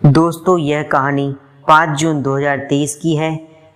दोस्तों यह कहानी 5 जून 2023 की है।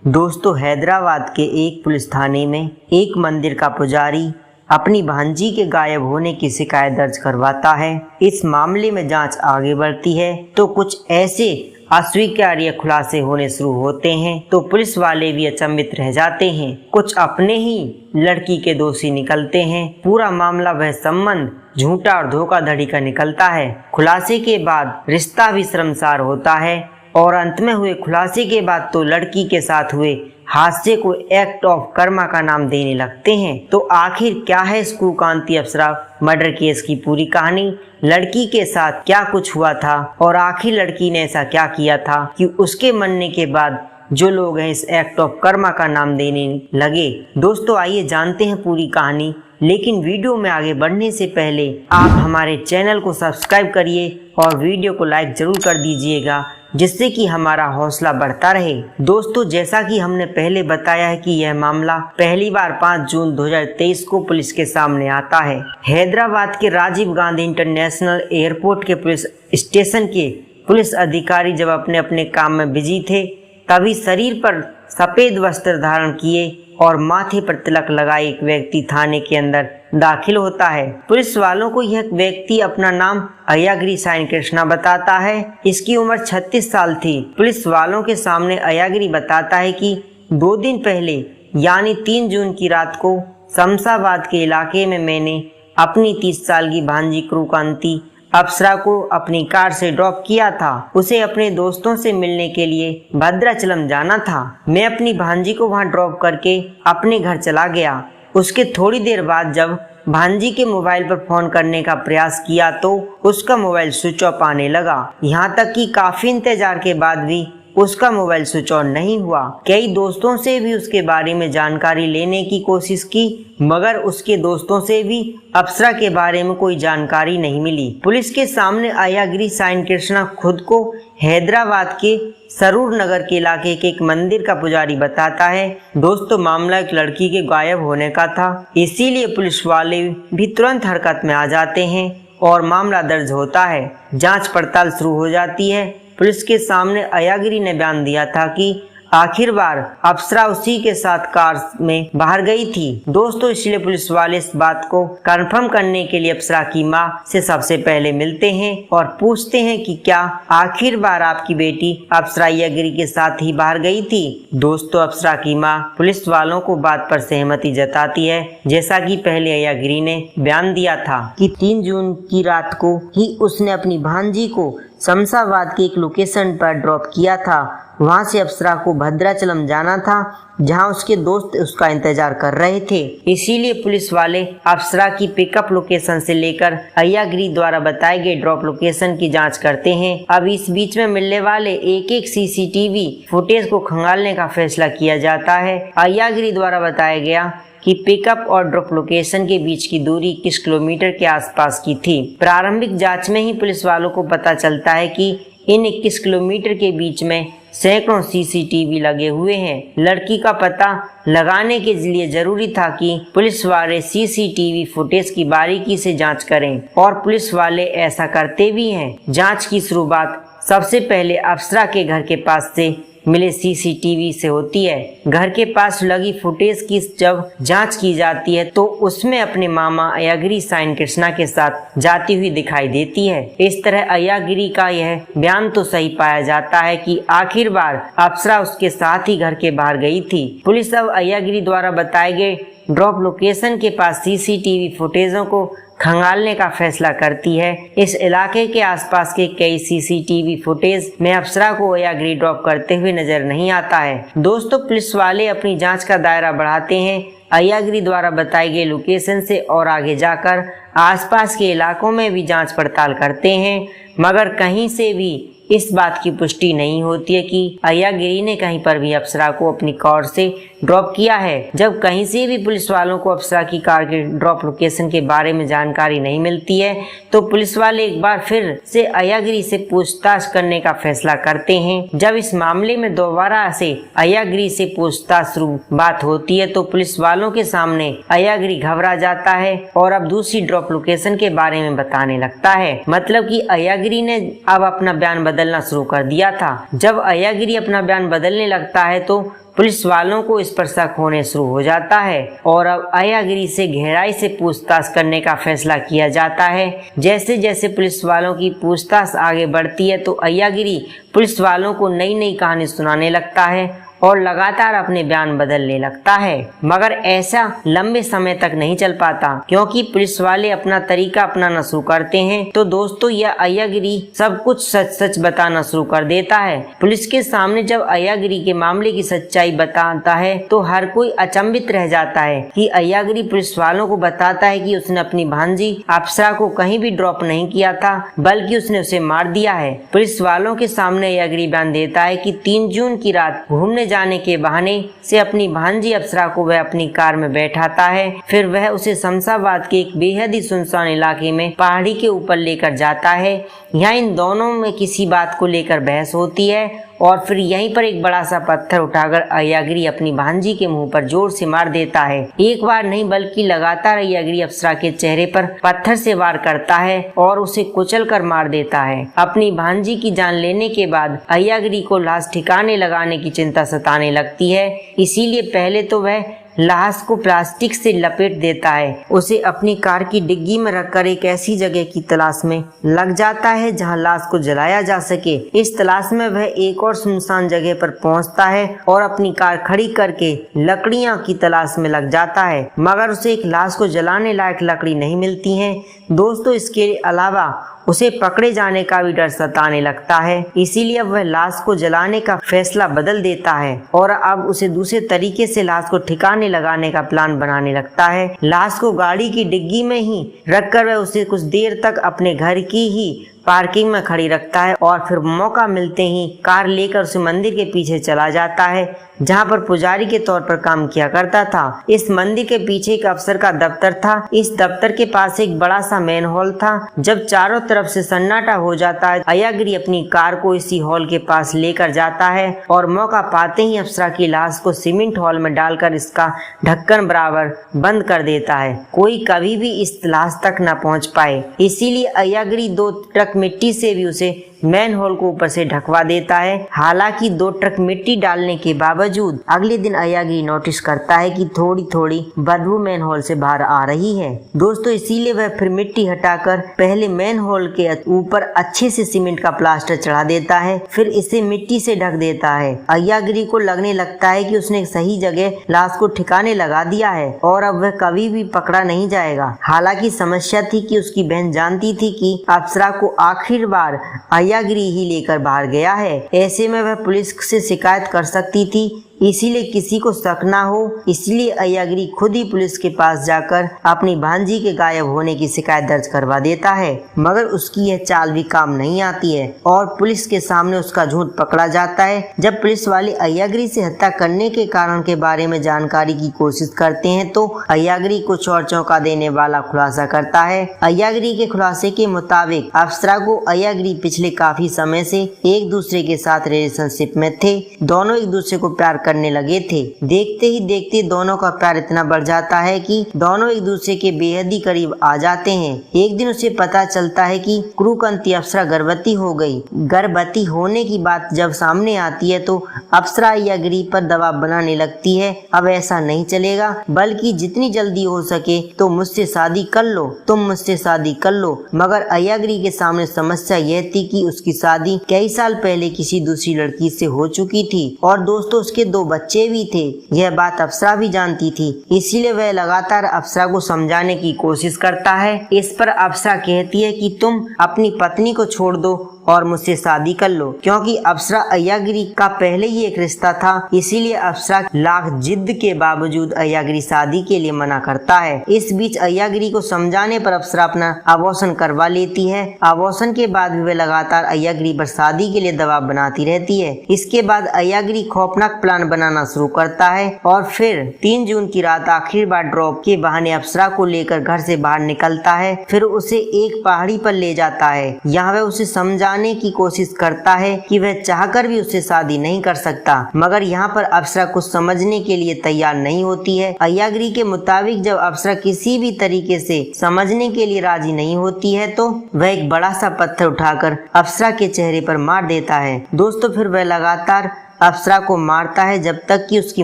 दोस्तों हैदराबाद के एक पुलिस थाने में एक मंदिर का पुजारी अपनी भांजी के गायब होने की शिकायत दर्ज करवाता है। इस मामले में जांच आगे बढ़ती है तो कुछ ऐसे अस्वीकार्य खुलासे होने शुरू होते हैं तो पुलिस वाले भी अचंभित रह जाते हैं। कुछ अपने ही लड़की के दोषी निकलते हैं। पूरा मामला वह संबंध झूठा और धोखाधड़ी का निकलता है। खुलासे के बाद रिश्ता भी शर्मसार होता है और अंत में हुए खुलासे के बाद तो लड़की के साथ हुए हादसे को एक्ट ऑफ कर्मा का नाम देने लगते हैं। तो आखिर क्या है इस कुकांती अप्सरा मर्डर केस की पूरी कहानी? लड़की के साथ क्या कुछ हुआ था और आखिर लड़की ने ऐसा क्या किया था कि उसके मरने के बाद जो लोग हैं इस एक्ट ऑफ कर्मा का नाम देने लगे? दोस्तों आइए जानते हैं पूरी कहानी, लेकिन वीडियो में आगे बढ़ने से पहले आप हमारे चैनल को सब्सक्राइब करिए और वीडियो को लाइक जरूर कर दीजिएगा, जिससे कि हमारा हौसला बढ़ता रहे। दोस्तों जैसा कि हमने पहले बताया है कि यह मामला पहली बार 5 जून 2023 को पुलिस के सामने आता है। हैदराबाद के राजीव गांधी इंटरनेशनल एयरपोर्ट के पुलिस स्टेशन के पुलिस अधिकारी जब अपने अपने काम में बिजी थे, तभी शरीर पर सफेद वस्त्र धारण किए और माथे पर तिलक लगाए एक व्यक्ति थाने के अंदर दाखिल होता है। पुलिस वालों को यह व्यक्ति अपना नाम अय्यागिरी साई कृष्णा बताता है। इसकी उम्र 36 साल थी। पुलिस वालों के सामने अय्यागिरी बताता है कि 2 दिन पहले यानी 3 जून की रात को शमशाबाद के इलाके में मैंने अपनी 30 साल की भांजी कुकांती अप्सरा को अपनी कार से ड्रॉप किया था। उसे अपने दोस्तों से मिलने के लिए भद्राचलम जाना था। मैं अपनी भांजी को वहां ड्रॉप करके अपने घर चला गया। उसके थोड़ी देर बाद जब भांजी के मोबाइल पर फोन करने का प्रयास किया तो उसका मोबाइल स्विच ऑफ आने लगा। यहाँ तक कि काफी इंतजार के बाद भी उसका मोबाइल स्विच ऑन नहीं हुआ। कई दोस्तों से भी उसके बारे में जानकारी लेने की कोशिश की, मगर उसके दोस्तों से भी अप्सरा के बारे में कोई जानकारी नहीं मिली। पुलिस के सामने अय्यागिरी साई कृष्णा खुद को हैदराबाद के सरूर नगर के इलाके के एक मंदिर का पुजारी बताता है। दोस्तों मामला एक लड़की के गायब होने का था, इसीलिए पुलिस वाले भी तुरंत हरकत में आ जाते हैं और मामला दर्ज होता है। जांच पड़ताल शुरू हो जाती है। पुलिस के सामने अय्यागिरी ने बयान दिया था कि आखिर बार अप्सरा उसी के साथ कार में बाहर गई थी। दोस्तों इसलिए पुलिस वाले इस बात को कंफर्म करने के लिए अप्सरा की मां से सबसे पहले मिलते हैं और पूछते हैं कि क्या आखिर बार आपकी बेटी अप्सरा अय्यागिरी के साथ ही बाहर गई थी। दोस्तों अप्सरा की मां पुलिस वालों को बात पर सहमति जताती है। जैसा कि पहले अय्यागिरी ने बयान दिया था कि 3 जून की रात को ही उसने अपनी भांजी को शमशाबाद के एक लोकेशन पर ड्रॉप किया था। वहां से अप्सरा को भद्राचलम जाना था, जहां उसके दोस्त उसका इंतजार कर रहे थे। इसीलिए पुलिस वाले अप्सरा की पिकअप लोकेशन से लेकर अय्यागिरी द्वारा बताए गए ड्रॉप लोकेशन की जांच करते हैं। अब इस बीच में मिलने वाले एक सीसीटीवी फुटेज को खंगालने का फैसला किया जाता है। अय्यागिरी द्वारा बताया गया कि पिकअप और ड्रॉप लोकेशन के बीच की दूरी 21 किलोमीटर के आसपास की थी। प्रारंभिक जांच में ही पुलिस वालों को पता चलता है कि इन 21 किलोमीटर के बीच में सैकड़ों सीसीटीवी लगे हुए हैं। लड़की का पता लगाने के लिए जरूरी था कि पुलिस वाले सीसीटीवी फुटेज की बारीकी से जांच करें और पुलिस वाले ऐसा करते भी हैं। जांच की शुरुआत सबसे पहले अप्सरा के घर के पास से मिले सीसीटीवी से होती है। घर के पास लगी फुटेज की जब जांच की जाती है तो उसमें अपने मामा अय्यागिरी साई कृष्णा के साथ जाती हुई दिखाई देती है। इस तरह अय्यागिरी का यह बयान तो सही पाया जाता है कि आखिर बार अप्सरा उसके साथ ही घर के बाहर गई थी। पुलिस अब अय्यागिरी द्वारा बताए गए ड्रॉप लोकेशन के पास सीसीटीवी फुटेजों को खंगालने का फैसला करती है। इस इलाके के आसपास के कई सीसीटीवी फुटेज में अप्सरा को अय्यागिरी ड्रॉप करते हुए नजर नहीं आता है। दोस्तों पुलिस वाले अपनी जांच का दायरा बढ़ाते हैं। अय्यागिरी द्वारा बताई गई लोकेशन से और आगे जाकर आसपास के इलाकों में भी जांच पड़ताल करते हैं, मगर कहीं से भी इस बात की पुष्टि नहीं होती है कि अय्यागिरी ने कहीं पर भी अप्सरा को अपनी कार से ड्रॉप किया है। जब कहीं से भी पुलिस वालों को अप्सरा की कार के ड्रॉप लोकेशन के बारे में जानकारी नहीं मिलती है तो पुलिस वाले एक बार फिर से अय्यागिरी से पूछताछ करने का फैसला करते हैं। जब इस मामले में दोबारा से अय्यागिरी से पूछताछ शुरू बात होती है तो पुलिस वालों के सामने अय्यागिरी घबरा जाता है और अब दूसरी ड्रॉप लोकेशन के बारे में बताने लगता है। मतलब कि अय्यागिरी ने अब अपना बयान बदलना शुरू कर दिया था। जब अय्यागिरी अपना बयान बदलने लगता है तो पुलिस वालों को इस पर शक होने शुरू हो जाता है और अब अय्यागिरी से गहराई से पूछताछ करने का फैसला किया जाता है। जैसे जैसे पुलिस वालों की पूछताछ आगे बढ़ती है तो अय्यागिरी पुलिस वालों को नई नई कहानी सुनाने लगता है और लगातार अपने बयान बदलने लगता है, मगर ऐसा लंबे समय तक नहीं चल पाता क्योंकि पुलिस वाले अपना तरीका अपनाना शुरू करते हैं। तो दोस्तों यह अय्यागिरी सब कुछ सच सच बताना शुरू कर देता है। पुलिस के सामने जब अय्यागिरी के मामले की सच्चाई बताता है तो हर कोई अचंभित रह जाता है कि अय्यागिरी पुलिस वालों को बताता है कि उसने अपनी भांजी अप्सरा को कहीं भी ड्रॉप नहीं किया था, बल्कि उसने उसे मार दिया है। पुलिस वालों के सामने अय्यागिरी बयान देता है कि 3 जून की रात घूमने जाने के बहाने से अपनी भांजी अप्सरा को वह अपनी कार में बैठाता है। फिर वह उसे शमशाबाद के एक बेहद ही सुनसान इलाके में पहाड़ी के ऊपर लेकर जाता है। यहाँ इन दोनों में किसी बात को लेकर बहस होती है और फिर यहीं पर एक बड़ा सा पत्थर उठाकर अय्यागिरी अपनी भांजी के मुंह पर जोर से मार देता है। एक बार नहीं बल्कि लगातार अय्यागिरी अप्सरा के चेहरे पर पत्थर से वार करता है और उसे कुचल कर मार देता है। अपनी भांजी की जान लेने के बाद अय्यागिरी को लाश ठिकाने लगाने की चिंता सताने लगती है, इसीलिए पहले तो वह लाश को प्लास्टिक से लपेट देता है। उसे अपनी कार की डिग्गी में रखकर एक ऐसी जगह की तलाश में लग जाता है जहां लाश को जलाया जा सके। इस तलाश में वह एक और सुनसान जगह पर पहुंचता है और अपनी कार खड़ी करके लकड़ियां की तलाश में लग जाता है, मगर उसे एक लाश को जलाने लायक लकड़ी नहीं मिलती है। दोस्तों इसके अलावा उसे पकड़े जाने का भी डर सताने लगता है, इसीलिए वह लाश को जलाने का फैसला बदल देता है और अब उसे दूसरे तरीके से लाश को ठिकाने लगाने का प्लान बनाने लगता है। लाश को गाड़ी की डिग्गी में ही रखकर वह उसे कुछ देर तक अपने घर की ही पार्किंग में खड़ी रखता है और फिर मौका मिलते ही कार लेकर उसे मंदिर के पीछे चला जाता है जहां पर पुजारी के तौर पर काम किया करता था। इस मंदिर के पीछे एक अफसर का दफ्तर था। इस दफ्तर के पास एक बड़ा सा मेन हॉल था। जब चारों तरफ से सन्नाटा हो जाता है, अय्यागिरी अपनी कार को इसी हॉल के पास लेकर जाता है और मौका पाते ही अप्सरा की लाश को सीमेंट हॉल में डालकर इसका ढक्कन बराबर बंद कर देता है, कोई कभी भी इस लाश तक न पहुंच पाए। इसीलिए अय्यागिरी 2 ट्रक मिट्टी से भी उसे मैन होल को ऊपर से ढकवा देता है। हालांकि 2 ट्रक मिट्टी डालने के बावजूद अगले दिन अय्यागिरी नोटिस करता है कि थोड़ी थोड़ी बदबू मैन होल से बाहर आ रही है। दोस्तों इसीलिए वह फिर मिट्टी हटाकर पहले मैन होल के ऊपर अच्छे से सीमेंट का प्लास्टर चढ़ा देता है, फिर इसे मिट्टी से ढक देता है। अय्यागिरी को लगने लगता है कि उसने सही जगह लाश को ठिकाने लगा दिया है और अब वह कभी भी पकड़ा नहीं जाएगा। हालांकि समस्या थी कि उसकी बहन जानती थी कि अप्सरा को आखिर बार अय्यागिरी ही लेकर बाहर गया है। ऐसे में वह पुलिस से शिकायत कर सकती थी, इसीलिए किसी को शक ना हो, इसलिए अय्यागिरी खुद ही पुलिस के पास जाकर अपनी भांजी के गायब होने की शिकायत दर्ज करवा देता है। मगर उसकी यह चाल भी काम नहीं आती है और पुलिस के सामने उसका झूठ पकड़ा जाता है। जब पुलिस वाले अय्यागिरी से हत्या करने के कारण के बारे में जानकारी की कोशिश करते हैं तो अय्यागिरी कुछ और चौंका देने वाला खुलासा करता है। अय्यागिरी के खुलासे के मुताबिक अप्सरा को अय्यागिरी पिछले काफी समय से एक दूसरे के साथ रिलेशनशिप में थे। दोनों एक दूसरे को प्यार करने लगे थे। देखते ही देखते दोनों का प्यार इतना बढ़ जाता है कि दोनों एक दूसरे के बेहद ही करीब आ जाते हैं। एक दिन उसे पता चलता है कि क्रूकंती अप्सरा गर्भवती हो गई। गर्भवती होने की बात जब सामने आती है तो अप्सरा अय्यागिरी पर दबाव बनाने लगती है। अब ऐसा नहीं चलेगा, बल्कि जितनी जल्दी हो सके तो मुझसे शादी कर लो, तुम मुझसे शादी कर लो। मगर अय्यागिरी के सामने समस्या यह थी कि उसकी शादी कई साल पहले किसी दूसरी लड़की से हो चुकी थी और दोस्तों उसके 2 बच्चे भी थे। यह बात अप्सरा भी जानती थी, इसीलिए वह लगातार अप्सरा को समझाने की कोशिश करता है। इस पर अप्सरा कहती है कि तुम अपनी पत्नी को छोड़ दो और मुझसे शादी कर लो, क्योंकि अप्सरा अय्यागिरी का पहले ही एक रिश्ता था। इसीलिए अप्सरा लाख जिद के बावजूद अय्यागिरी शादी के लिए मना करता है। इस बीच अय्यागिरी को समझाने पर अप्सरा अपना अबॉर्शन करवा लेती है। अबॉर्शन के बाद भी वह लगातार अय्यागिरी पर शादी के लिए दबाव बनाती रहती है। इसके बाद अय्यागिरी खौफनाक प्लान बनाना शुरू करता है और फिर 3 जून की रात आखिरी बार ड्रॉप के बहाने अप्सरा को लेकर घर से बाहर निकलता है। फिर उसे एक पहाड़ी पर ले जाता है। यहाँ वह उसे समझाने समझाने की कोशिश करता है कि वह चाहकर भी उससे शादी नहीं कर सकता, मगर यहाँ पर अप्सरा कुछ समझने के लिए तैयार नहीं होती है। अय्याग्री के मुताबिक जब अप्सरा किसी भी तरीके से समझने के लिए राजी नहीं होती है तो वह एक बड़ा सा पत्थर उठाकर अप्सरा के चेहरे पर मार देता है। दोस्तों फिर वह लगातार अप्सरा को मारता है जब तक कि उसकी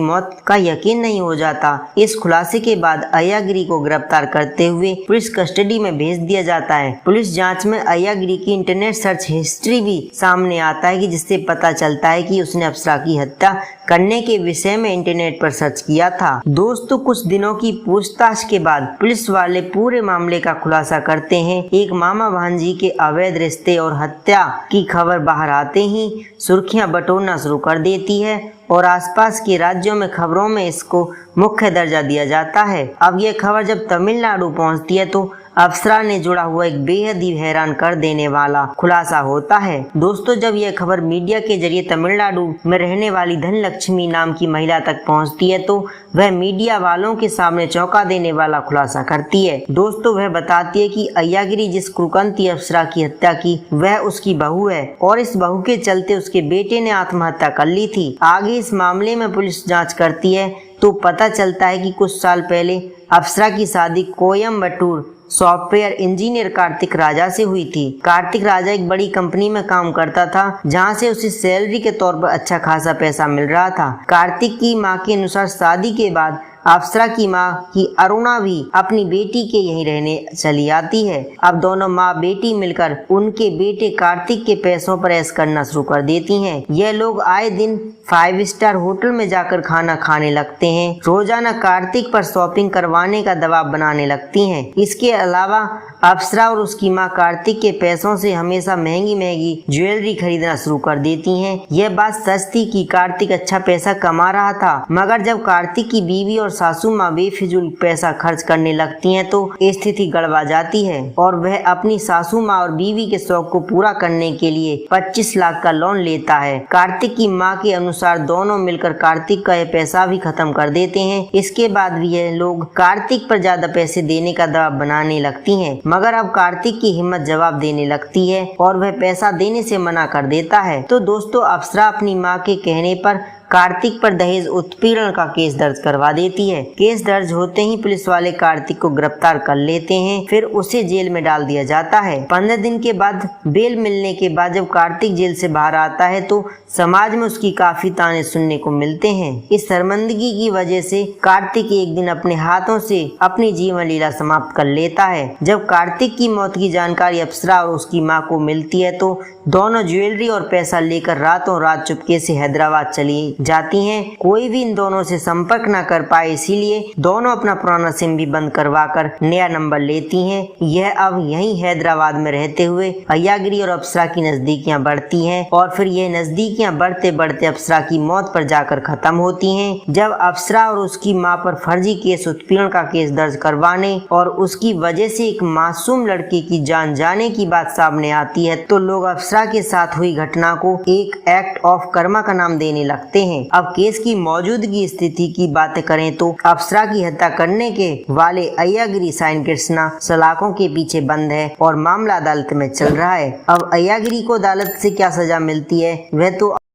मौत का यकीन नहीं हो जाता। इस खुलासे के बाद अय्याग्री को गिरफ्तार करते हुए पुलिस कस्टडी में भेज दिया जाता है। पुलिस जांच में अय्याग्री की इंटरनेट सर्च हिस्ट्री भी सामने आता है कि जिससे पता चलता है कि उसने अप्सरा की हत्या करने के विषय में इंटरनेट पर सर्च किया था। दोस्तों कुछ दिनों की पूछताछ के बाद पुलिस वाले पूरे मामले का खुलासा करते हैं। एक मामा भांजी के अवैध रिश्ते और हत्या की खबर बाहर आते ही सुर्खियां बटोरना शुरू कर देती है और आसपास के राज्यों में खबरों में इसको मुख्य दर्जा दिया जाता है। अब यह खबर जब तमिलनाडु पहुंचती है तो अप्सरा ने जुड़ा हुआ एक बेहद ही हैरान कर देने वाला खुलासा होता है। दोस्तों जब यह खबर मीडिया के जरिए तमिलनाडु में रहने वाली धनलक्ष्मी नाम की महिला तक पहुंचती है तो वह मीडिया वालों के सामने चौंका देने वाला खुलासा करती है। दोस्तों वह बताती है कि अय्याग्री जिस कुकर्ती अप्सरा की हत्या की वह उसकी बहू है और इस बहू के चलते उसके बेटे ने आत्महत्या कर ली थी। आगे इस मामले में पुलिस जाँच करती है तो पता चलता है कि कुछ साल पहले अप्सरा की शादी कोयम्बटूर सॉफ्टवेयर इंजीनियर कार्तिक राजा से हुई थी। कार्तिक राजा एक बड़ी कंपनी में काम करता था जहां से उसे सैलरी के तौर पर अच्छा खासा पैसा मिल रहा था। कार्तिक की मां के अनुसार शादी के बाद अप्सरा की मां की अरुणा भी अपनी बेटी के यहीं रहने चली आती है। अब दोनों माँ बेटी मिलकर उनके बेटे कार्तिक के पैसों पर ऐश करना शुरू कर देती हैं। यह लोग आए दिन 5 स्टार होटल में जाकर खाना खाने लगते हैं। रोजाना कार्तिक पर शॉपिंग करवाने का दबाव बनाने लगती हैं। इसके अलावा अप्सरा और उसकी मां कार्तिक के पैसों से हमेशा महंगी महंगी ज्वेलरी खरीदना शुरू कर देती हैं। यह बात सच थी कि कार्तिक अच्छा पैसा कमा रहा था, मगर जब कार्तिक की बीवी और सासू माँ बेफिजूल पैसा खर्च करने लगती हैं तो स्थिति गड़बड़ा जाती है और वह अपनी सासू माँ और बीवी के शौक को पूरा करने के लिए 25 लाख का लोन लेता है। कार्तिक की माँ के अनुसार दोनों मिलकर कार्तिक का यह पैसा भी खत्म कर देते हैं। इसके बाद भी यह लोग कार्तिक पर ज्यादा पैसे देने का दबाव बनाने लगती हैं, मगर अब कार्तिक की हिम्मत जवाब देने लगती है और वह पैसा देने से मना कर देता है। तो दोस्तों अप्सरा अपनी माँ के कहने पर कार्तिक पर दहेज उत्पीड़न का केस दर्ज करवा देती है। केस दर्ज होते ही पुलिस वाले कार्तिक को गिरफ्तार कर लेते हैं, फिर उसे जेल में डाल दिया जाता है। 15 दिन के बाद बेल मिलने के बाद जब कार्तिक जेल से बाहर आता है तो समाज में उसकी काफी ताने सुनने को मिलते हैं। इस शर्मिंदगी की वजह से कार्तिक एक दिन अपने हाथों से अपनी जीवन लीला समाप्त कर लेता है। जब कार्तिक की मौत की जानकारी अप्सरा और उसकी माँ को मिलती है तो दोनों ज्वेलरी और पैसा लेकर रातों रात चुपके से हैदराबाद चली जाती हैं। कोई भी इन दोनों से संपर्क न कर पाए, इसीलिए दोनों अपना पुराना सिम भी बंद करवाकर नया नंबर लेती हैं। यह अब यहीं हैदराबाद में रहते हुए अय्याग्री और अप्सरा की नजदीकियां बढ़ती हैं और फिर यह नजदीकियां बढ़ते बढ़ते अप्सरा की मौत पर जाकर खत्म होती हैं। जब अप्सरा और उसकी मां पर फर्जी केस उत्पीड़न का केस दर्ज करवाने और उसकी वजह से एक मासूम लड़के की जान जाने की बात सामने आती है तो लोग अप्सरा के साथ हुई घटना को एक एक्ट ऑफ कर्मा का नाम देने लगते हैं। अब केस की मौजूदगी स्थिति की बातें करें तो अप्सरा की हत्या करने के वाले अय्याग्री साइन कृष्णा सलाखों के पीछे बंद है और मामला अदालत में चल रहा है। अब अय्याग्री को अदालत से क्या सजा मिलती है वह तो